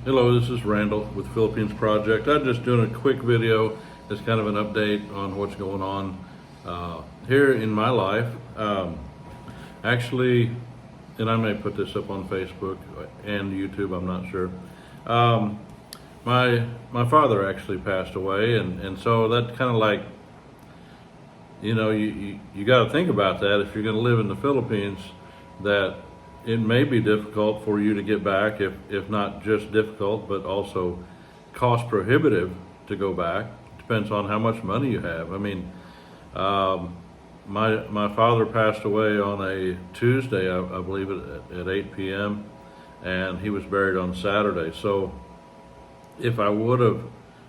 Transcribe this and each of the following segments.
Hello, this is Randall with Philippines Project. I'm just doing a quick video. It's kind of an update on what's going on here in my life. Actually, and I may put this up on Facebook and YouTube, I'm not sure. My father actually passed away, and so that kind of like, you got to think about that if you're going to live in the Philippines, that it may be difficult for you to get back, if not just difficult, but also cost prohibitive to go back. Depends on how much money you have. I mean, my father passed away on a Tuesday, I believe, at 8 p.m., and he was buried on Saturday. So if I would have,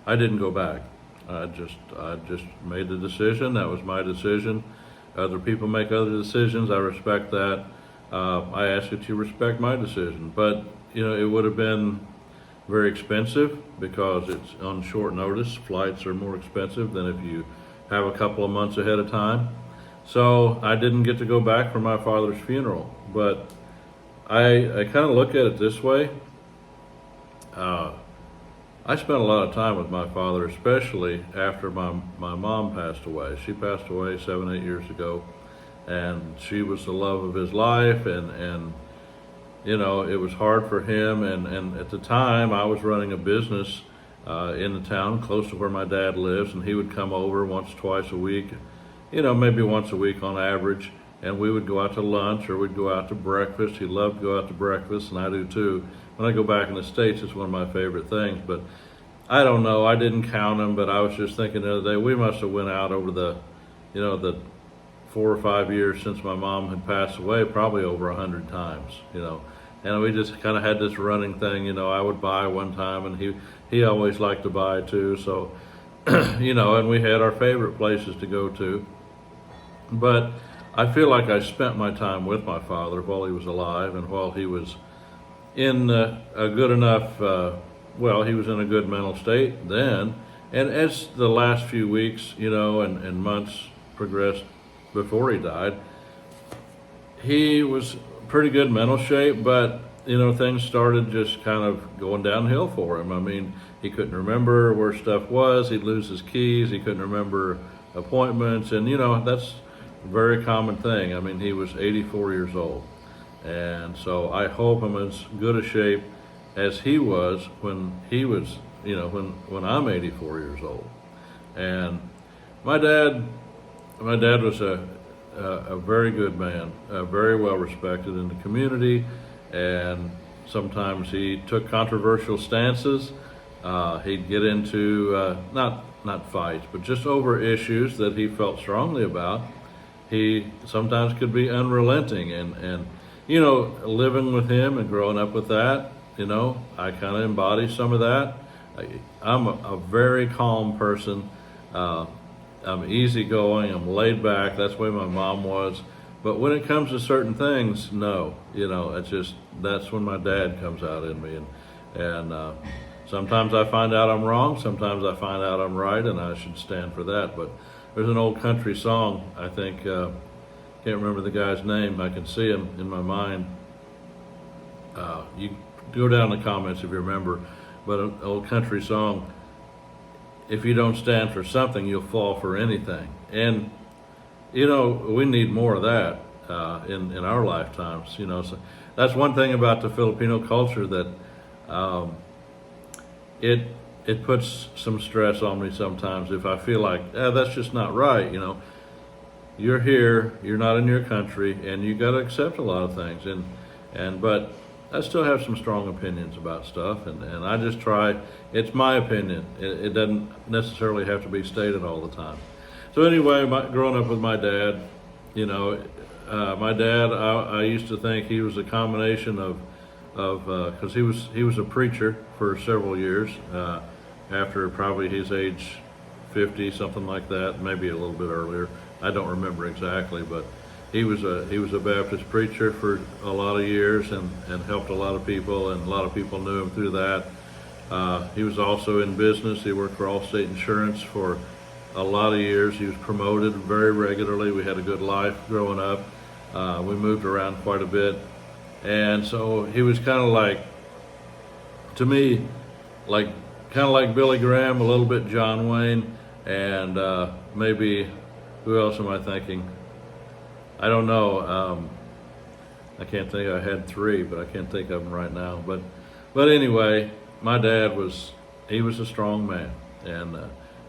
I didn't go back. I just made the decision. That was my decision. Other people make other decisions. I respect that. I ask that you respect my decision. But, it would have been very expensive because it's on short notice. Flights are more expensive than if you have a couple of months ahead of time. So I didn't get to go back for my father's funeral. But I kind of look at it this way. I spent a lot of time with my father, especially after my mom passed away. She passed away 7, 8 years ago, and she was the love of his life, and it was hard for him. And at the time, I was running a business in the town close to where my dad lives, and he would come over once, twice a week, maybe once a week on average, and we would go out to lunch or we'd go out to breakfast. He loved to go out to breakfast, and I do too. When I go back in the States, it's one of my favorite things. But I don't know, I didn't count them, but I was just thinking the other day, we must have went out over the 4 or 5 years since my mom had passed away, probably over 100 times, and we just kind of had this running thing. I would buy one time, and he always liked to buy too. So, and we had our favorite places to go to. But I feel like I spent my time with my father while he was alive and while he was in a good enough, he was in a good mental state then. And as the last few weeks, and months progressed before he died, he was pretty good mental shape, but, things started just kind of going downhill for him. I mean, he couldn't remember where stuff was. He'd lose his keys. He couldn't remember appointments. And, that's a very common thing. I mean, he was 84 years old. And so I hope I'm as good a shape as he was when he was, when I'm 84 years old. And my dad was a very good man, very well respected in the community, and sometimes he took controversial stances. He'd get into not fights, but just over issues that he felt strongly about. He sometimes could be unrelenting, and living with him and growing up with that, I kind of embody some of that. I'm a very calm person. I'm easygoing. I'm laid back. That's the way my mom was. But when it comes to certain things, no. That's when my dad comes out in me. And sometimes I find out I'm wrong. Sometimes I find out I'm right, and I should stand for that. But there's an old country song, I think, can't remember the guy's name. I can see him in my mind. You go down in the comments if you remember. But an old country song, if you don't stand for something, you'll fall for anything. And, we need more of that in our lifetimes. So that's one thing about the Filipino culture that it puts some stress on me sometimes if I feel like, that's just not right, You're here, you're not in your country, and you got to accept a lot of things. But I still have some strong opinions about stuff, and I just try. It's my opinion. It doesn't necessarily have to be stated all the time. So anyway, growing up with my dad, my dad, I used to think he was a combination of because he was a preacher for several years, after probably his age 50, something like that, maybe a little bit earlier. I don't remember exactly, but he was a Baptist preacher for a lot of years and helped a lot of people, and a lot of people knew him through that. He was also in business. He worked for Allstate Insurance for a lot of years. He was promoted very regularly. We had a good life growing up. We moved around quite a bit. And so he was kind of like to me, like kind of like Billy Graham, a little bit John Wayne, and maybe who else am I thinking? I don't know. I can't think. I had three, but I can't think of them right now. But anyway, my dad was a strong man, and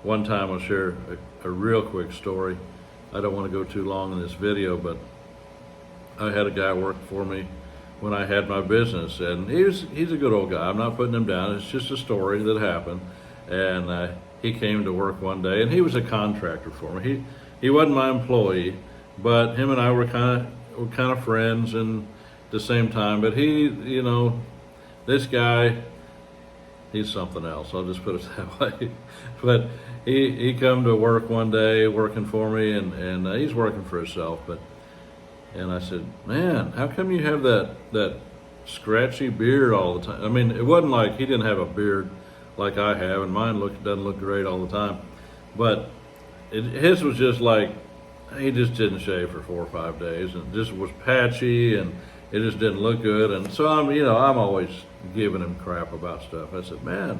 one time I'll share a real quick story. I don't want to go too long in this video, but I had a guy work for me when I had my business, and he's a good old guy. I'm not putting him down. It's just a story that happened, and he came to work one day, and he was a contractor for me. He wasn't my employee, but him and I were kind of friends, and at the same time. But this guy, he's something else. I'll just put it that way. But he come to work one day working for me, and he's working for himself, and I said, man, how come you have that scratchy beard all the time? I mean, it wasn't like he didn't have a beard like I have, and mine doesn't look great all the time. But his was just like, he just didn't shave for 4 or 5 days, and just was patchy, and it just didn't look good. And so I'm always giving him crap about stuff. I said, man,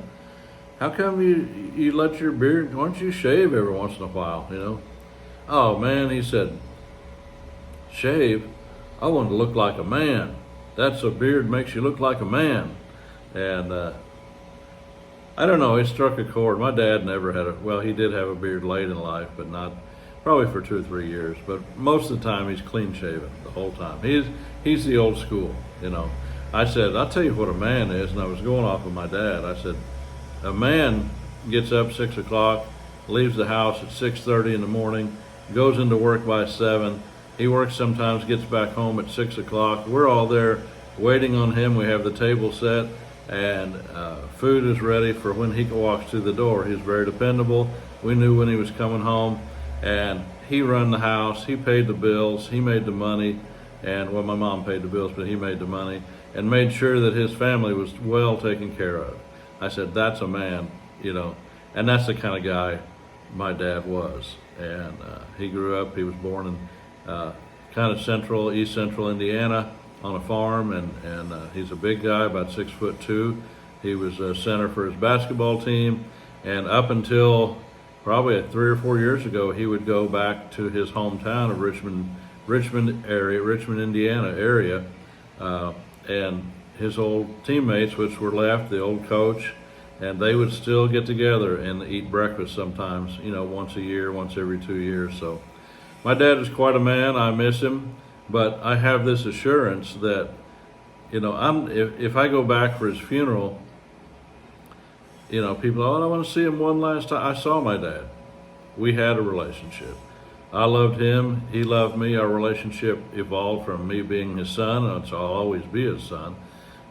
how come you let your beard, why don't you shave every once in a while, Oh man, he said, shave? I want to look like a man. That's a beard makes you look like a man. And I don't know, it struck a chord. My dad never had he did have a beard late in life, but not probably for 2 or 3 years. But most of the time he's clean shaven the whole time. He's the old school, I said, I'll tell you what a man is, and I was going off of my dad. I said, a man gets up 6 o'clock, leaves the house at 6:30 in the morning, goes into work by 7. He works sometimes, gets back home at 6 o'clock. We're all there waiting on him. We have the table set, and food is ready for when he walks through the door. He's very dependable. We knew when he was coming home, and he run the house. He paid the bills. He made the money, and my mom paid the bills, but he made the money and made sure that his family was well taken care of. I said, that's a man, and that's the kind of guy my dad was. And he grew up. He was born in kind of East Central Indiana on a farm, and he's a big guy, about 6'2". He was a center for his basketball team, and up until probably 3 or 4 years ago, he would go back to his hometown of Richmond, Indiana area, and his old teammates, which were left, the old coach, and they would still get together and eat breakfast sometimes, once a year, once every 2 years. So my dad is quite a man. I miss him, but I have this assurance that, if I go back for his funeral, people, I want to see him one last time. I saw my dad. We had a relationship. I loved him. He loved me. Our relationship evolved from me being his son, and so I'll always be his son,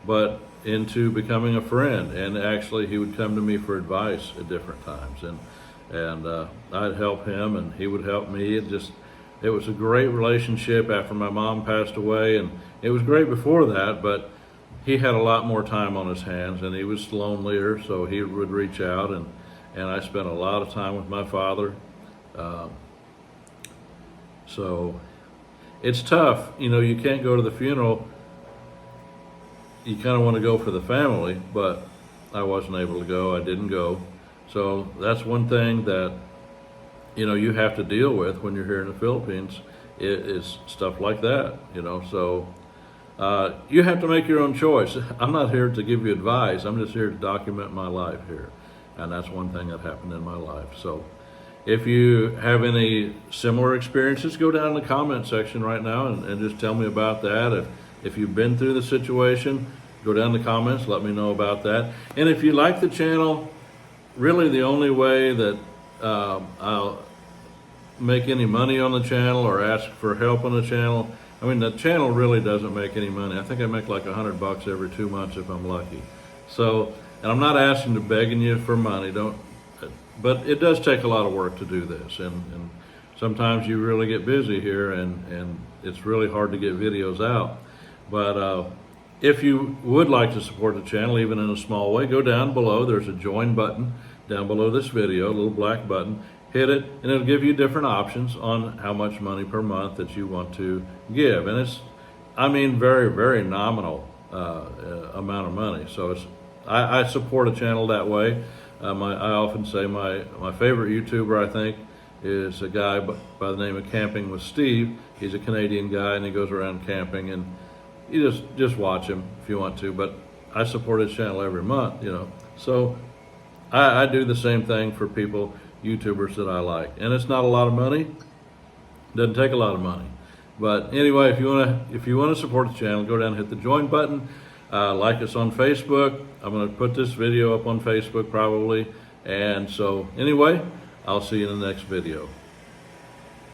but into becoming a friend. And actually, he would come to me for advice at different times, and I'd help him, and he would help me. It was a great relationship after my mom passed away, and it was great before that, but he had a lot more time on his hands, and he was lonelier, so he would reach out, and I spent a lot of time with my father. So it's tough. You can't go to the funeral. You kind of want to go for the family, but I wasn't able to go. I didn't go. So that's one thing that, you have to deal with when you're here in the Philippines, is stuff like that, So you have to make your own choice. I'm not here to give you advice. I'm just here to document my life here. And that's one thing that happened in my life. So if you have any similar experiences, go down in the comment section right now and just tell me about that. If you've been through the situation, go down in the comments, let me know about that. And if you like the channel, really the only way that I'll make any money on the channel or ask for help on the channel, the channel really doesn't make any money. I think I make like $100 every 2 months if I'm lucky. So, and I'm not asking to begging you for money, but it does take a lot of work to do this, and sometimes you really get busy here, and it's really hard to get videos out. But if you would like to support the channel, even in a small way, go down below. There's a join button down below this video, a little black button. Hit it, and it'll give you different options on how much money per month that you want to give. And it's, very, very nominal amount of money. So I support a channel that way. I often say my favorite YouTuber, I think, is a guy by the name of Camping with Steve. He's a Canadian guy, and he goes around camping, and you just watch him if you want to. But I support his channel every month, you know. So I do the same thing for people, YouTubers that I like, and it's not a lot of money. Doesn't take a lot of money. But anyway, if you wanna support the channel, go down and hit the join button. Like us on Facebook. I'm gonna put this video up on Facebook probably. And so anyway, I'll see you in the next video.